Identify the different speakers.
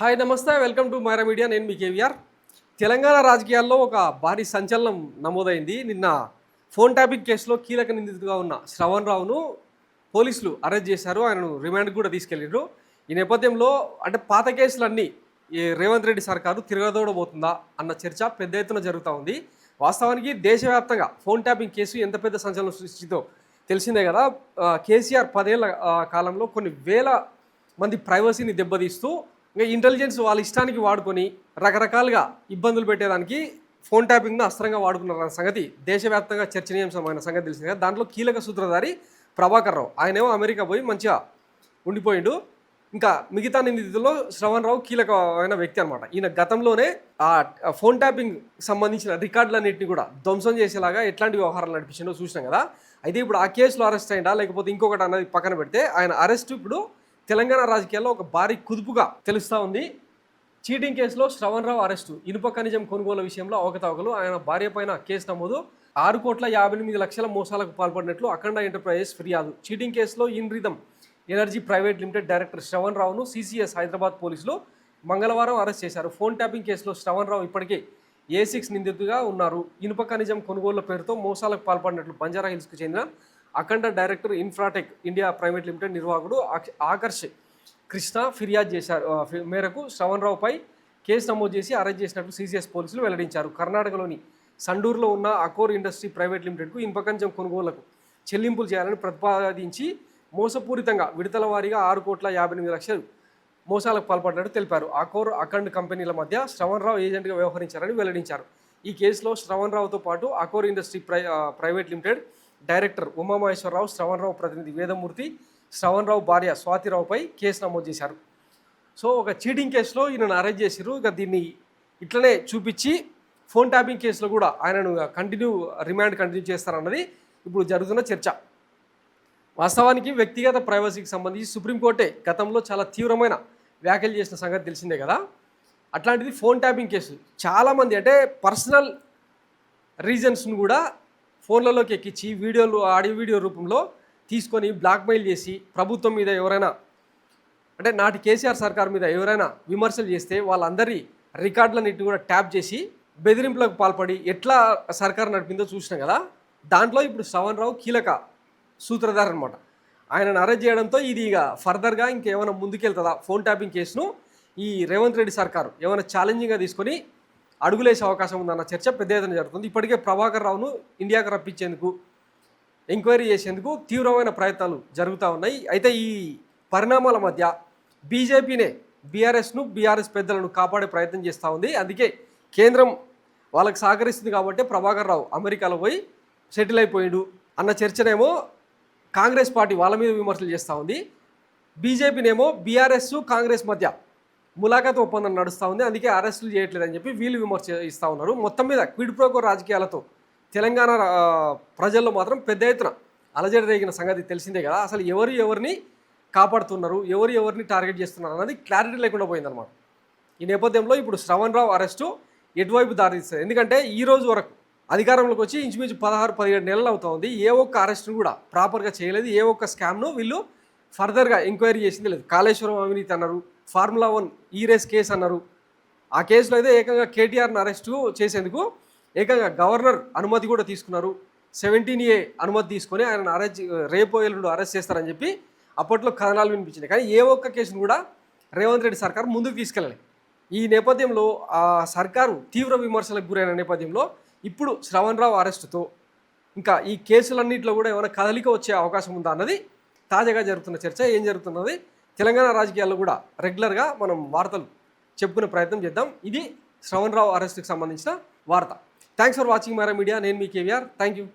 Speaker 1: Hi నమస్తే welcome to Myra Media. నేను మీ కేవీఆర్. తెలంగాణ రాజకీయాల్లో ఒక భారీ సంచలనం నమోదైంది. నిన్న ఫోన్ ట్యాపింగ్ కేసులో కీలక నిందితుడిగా ఉన్న శ్రవణ్ రావును పోలీసులు అరెస్ట్ చేశారు. ఆయనను రిమాండ్కి కూడా తీసుకెళ్లారు. ఈ నేపథ్యంలో అంటే పాత కేసులన్నీ ఈ రేవంత్ రెడ్డి సర్కారు తిరగదోడబోతుందా అన్న చర్చ పెద్ద ఎత్తున జరుగుతూ ఉంది. వాస్తవానికి దేశవ్యాప్తంగా ఫోన్ ట్యాపింగ్ కేసు ఎంత పెద్ద సంచలనం సృష్టితో తెలిసిందే కదా. కేసీఆర్ 10 ఏళ్ల కాలంలో కొన్ని వేల మంది ప్రైవసీని దెబ్బతీస్తూ ఇంకా ఇంటెలిజెన్స్ వాళ్ళ ఇష్టానికి వాడుకొని రకరకాలుగా ఇబ్బందులు పెట్టేదానికి ఫోన్ ట్యాపింగ్ను అస్త్రంగా వాడుకున్నారన్న సంగతి దేశవ్యాప్తంగా చర్చనీయాంశమైన సంగతి తెలిసింది కదా. దాంట్లో కీలక సూత్రధారి ప్రభాకర్ రావు. ఆయనేమో అమెరికా పోయి మంచిగా ఉండిపోయిండు. ఇంకా మిగతా నిందితుల్లో శ్రవణ్ రావు కీలకమైన వ్యక్తి అనమాట. ఈయన గతంలోనే ఆ ఫోన్ ట్యాపింగ్ సంబంధించిన రికార్డులన్నింటినీ కూడా ధ్వంసం చేసేలాగా ఎట్లాంటి వ్యవహారాలు నడిపించిందో చూసినాం కదా. అయితే ఇప్పుడు ఆ కేసులో అరెస్ట్ అయ్యిందా లేకపోతే ఇంకొకటి అన్నది పక్కన పెడితే ఆయన అరెస్ట్ ఇప్పుడు తెలంగాణ రాజకీయాల్లో ఒక భారీ కుదుపుగా తెలుస్తూ ఉంది. చీటింగ్ కేసులో శ్రవణ్ రావు అరెస్టు, ఇనుప ఖనిజం కొనుగోలు విషయంలో అవకతవకలు, ఆయన భార్య పైన కేసు నమోదు, 6,58,00,000 మోసాలకు పాల్పడినట్లు అఖండ ఎంటర్ప్రైజెస్ ఫిర్యాదు. చీటింగ్ కేసులో ఇన్రిథమ్ energy private limited director Shravan రావును సిసిఎస్ హైదరాబాద్ పోలీసులు మంగళవారం అరెస్ట్ చేశారు. ఫోన్ ట్యాపింగ్ కేసులో శ్రవణ్ రావు ఇప్పటికే A6 నిందితుడిగా ఉన్నారు. ఇనుప ఖనిజం కొనుగోళ్ల పేరుతో మోసాలకు పాల్పడినట్లు బంజారా హిల్స్కు చెందిన Akhanda director infratech India private limited నిర్వాహకుడు ఆకర్ష్ కృష్ణ ఫిర్యాదు చేశారు. మేరకు శ్రవణ్ రావుపై కేసు నమోదు చేసి అరెస్ట్ చేసినట్లు సిసిఎస్ పోలీసులు వెల్లడించారు. కర్ణాటకలోని సండూరులో ఉన్న అకోర్ ఇండస్ట్రీ ప్రైవేట్ లిమిటెడ్కు ఇనుప ఖనిజం కొనుగోళ్లకు చెల్లింపులు చేయాలని ప్రతిపాదించి మోసపూరితంగా విడతల వారీగా 6,58,00,000 మోసాలకు పాల్పడినట్టు తెలిపారు. అకోర్ అఖండ్ కంపెనీల మధ్య శ్రవణ్ రావు ఏజెంట్గా వ్యవహరించారని వెల్లడించారు. ఈ కేసులో శ్రవణ్ రావుతో పాటు అకోర్ industry private limited director Umamaheswararao, Shravan Rao ప్రతినిధి వేదమూర్తి, శ్రవణ్ రావు భార్య స్వాతిరావుపై కేసు నమోదు చేశారు. సో ఒక చీటింగ్ కేసులో ఈయనను అరెస్ట్ చేశారు. ఇక దీన్ని ఇట్లనే చూపించి ఫోన్ ట్యాపింగ్ కేసులో కూడా ఆయనను రిమాండ్ కంటిన్యూ చేస్తారన్నది ఇప్పుడు జరుగుతున్న చర్చ. వాస్తవానికి వ్యక్తిగత ప్రైవసీకి సంబంధించి సుప్రీంకోర్టే గతంలో చాలా తీవ్రమైన వ్యాఖ్యలు చేసిన సంగతి తెలిసిందే కదా. అట్లాంటిది ఫోన్ ట్యాపింగ్ కేసు చాలామంది అంటే పర్సనల్ రీజన్స్ను కూడా ఫోన్లలోకి ఎక్కించి ఆడియో వీడియో రూపంలో తీసుకొని బ్లాక్మెయిల్ చేసి ప్రభుత్వం మీద ఎవరైనా అంటే నాటి కేసీఆర్ సర్కార్ మీద ఎవరైనా విమర్శలు చేస్తే వాళ్ళందరి రికార్డులన్నింటినీ కూడా ట్యాప్ చేసి బెదిరింపులకు పాల్పడి ఎట్లా సర్కార్ నడిపిందో చూసినాం కదా. దాంట్లో ఇప్పుడు శ్రవణ్ రావు కీలక సూత్రధారు అనమాట. ఆయనను అరెస్ట్ చేయడంతో ఇది ఇక ఫర్దర్గా ఇంకేమైనా ముందుకెళ్తుందా ఫోన్ ట్యాపింగ్ కేసును ఈ రేవంత్ రెడ్డి సర్కారు ఏమైనా ఛాలెంజింగ్గా తీసుకొని అడుగులేసే అవకాశం ఉందన్న చర్చ పెద్ద ఎత్తున జరుగుతుంది. ఇప్పటికే ప్రభాకర్ రావును ఇండియాకు రప్పించేందుకు ఎంక్వైరీ చేసేందుకు తీవ్రమైన ప్రయత్నాలు జరుగుతూ ఉన్నాయి. అయితే ఈ పరిణామాల మధ్య బీజేపీనే బీఆర్ఎస్ పెద్దలను కాపాడే ప్రయత్నం చేస్తూ ఉంది. అందుకే కేంద్రం వాళ్ళకి సహకరిస్తుంది కాబట్టి ప్రభాకర్ రావు అమెరికాలో పోయి సెటిల్ అయిపోయాడు అన్న చర్చనేమో కాంగ్రెస్ పార్టీ వాళ్ళ మీద విమర్శలు చేస్తూ ఉంది. బీజేపీనేమో బీఆర్ఎస్ కాంగ్రెస్ మధ్య ములాఖాత్ ఒప్పందం నడుస్తూ ఉంది, అందుకే అరెస్టులు చేయట్లేదని చెప్పి వీళ్ళు విమర్శ ఇస్తూ ఉన్నారు. మొత్తం మీద క్విడ్ ప్రోకో రాజకీయాలతో తెలంగాణ ప్రజల్లో మాత్రం పెద్ద ఎత్తున అలజడి రేగిన సంగతి తెలిసిందే కదా. అసలు ఎవరిని కాపాడుతున్నారు, ఎవరిని టార్గెట్ చేస్తున్నారు అన్నది క్లారిటీ లేకుండా పోయిందన్నమాట. ఈ నేపథ్యంలో ఇప్పుడు శ్రవణ్ రావు అరెస్టు ఎటువైపు దారితీస్తుంది? ఎందుకంటే ఈ రోజు వరకు అధికారంలోకి వచ్చి ఇంచుమించు 16-17 నెలలు అవుతుంది. ఏ ఒక్క అరెస్ట్ను కూడా ప్రాపర్గా చేయలేదు. ఏ ఒక్క స్కామ్ను వీళ్ళు ఫర్దర్గా ఎంక్వైరీ చేసింది లేదు. కాళేశ్వరం అవినీతి అన్నారు, ఫార్ములా 1 ఈ రేస్ కేసు అన్నారు. ఆ కేసులో అయితే ఏకంగా కేటీఆర్ను అరెస్టు చేసేందుకు ఏకంగా గవర్నర్ అనుమతి కూడా తీసుకున్నారు. 17A అనుమతి తీసుకొని ఆయన రేపు ఎల్లుండి అరెస్ట్ చేస్తారని చెప్పి అప్పట్లో కథనాలు వినిపించినాయి. కానీ ఏ ఒక్క కేసును కూడా రేవంత్ రెడ్డి సర్కారు ముందుకు తీసుకెళ్ళాలి. ఈ నేపథ్యంలో ఆ సర్కారు తీవ్ర విమర్శలకు గురైన నేపథ్యంలో ఇప్పుడు శ్రవణ్ రావు అరెస్టుతో ఇంకా ఈ కేసులన్నింటిలో కూడా ఏమైనా కదలిక వచ్చే అవకాశం ఉందా అన్నది తాజాగా జరుగుతున్న చర్చ. ఏం జరుగుతున్నది తెలంగాణ రాజకీయాల్లో కూడా రెగ్యులర్గా మనం వార్తలు చెప్పుకునే ప్రయత్నం చేద్దాం. ఇది శ్రవణ్ రావు అరెస్టుకి సంబంధించిన వార్త. Thanks for watching Myra Media. నేను మీ కేవీఆర్. Thank you.